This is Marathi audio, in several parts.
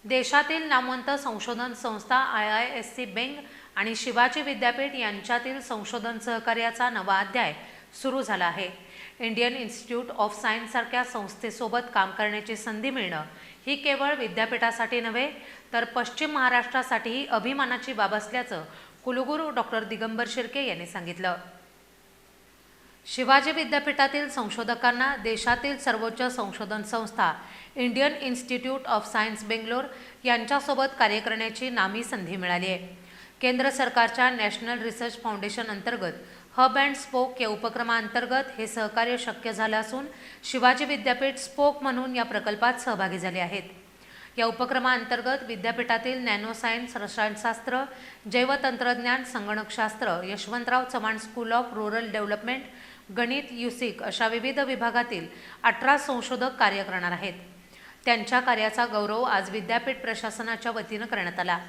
देशातील नामवंत संशोधन संस्था IISc बेंग आणि शिवाजी विद्यापीठ यांच्यातील संशोधन सहकार्याचा नवा अध्याय सुरू झाला आहे। इंडियन इन्स्टिट्यूट ऑफ सायन्स सारख्या संस्थेसोबत काम करण्याची संधी मिळणं ही केवळ विद्यापीठासाठी नव्हे तर पश्चिम महाराष्ट्रासाठीही अभिमानाची बाब असल्याचं कुलगुरू डॉक्टर दिगंबर शिर्के यांनी सांगितलं। शिवाजी विद्यापीठातील संशोधकांना देशातील सर्वोच्च संशोधन संस्था Indian institute of science Bangalore यांच्यासोबत कार्य करण्याची नामी संधी मिळाली आहे। केंद्र सरकारच्या नॅशनल रिसर्च फाउंडेशन अंतर्गत हब अँड स्पोक या उपक्रमाअंतर्गत हे सहकार्य शक्य झालं असून शिवाजी विद्यापीठ स्पोक म्हणून या प्रकल्पात सहभागी झाले आहेत। या उपक्रमाअंतर्गत विद्यापीठातील नॅनो सायन्स, रसायनशास्त्र, जैवतंत्रज्ञान, संगणकशास्त्र, Yashwantrao Chavan school of rural development, गणित, युसिक अशा विविध विभागातील 18 संशोधक कार्य करणार आहेत। त्यांच्या कार्याचा गौरव आज विद्यापीठ प्रशासनाच्या वतीनं करण्यात आला।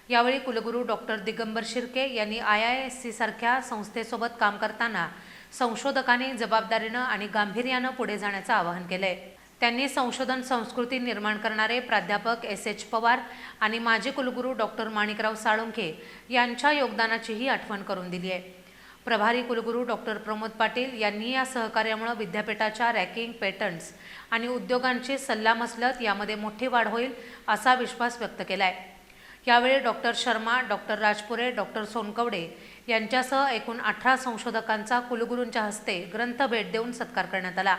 यावेळी कुलगुरू डॉक्टर दिगंबर शिर्के यांनी IISc सारख्या संस्थेसोबत काम करताना संशोधकांनी जबाबदारीनं आणि गांभीर्यानं पुढे जाण्याचं आवाहन केलंय। त्यांनी संशोधन संस्कृती निर्माण करणारे प्राध्यापक SH पवार आणि माजी कुलगुरू डॉक्टर माणिकराव साळुंखे यांच्या योगदानाचीही आठवण करून दिली आहे। प्रभारी कुलगुरू डॉक्टर प्रमोद पाटील यांनी या सहकार्यामुळे विद्यापीठाच्या रँकिंग, पेटंट्स आणि उद्योगांची सल्लामसलत यामध्ये मोठी वाढ होईल असा विश्वास व्यक्त केलाय। यावेळी doctor Sharma, doctor Rajpure, doctor Sonkawade यांच्यासह एकूण 18 संशोधकांचा कुलगुरूंच्या हस्ते ग्रंथ भेट देऊन सत्कार करण्यात आला।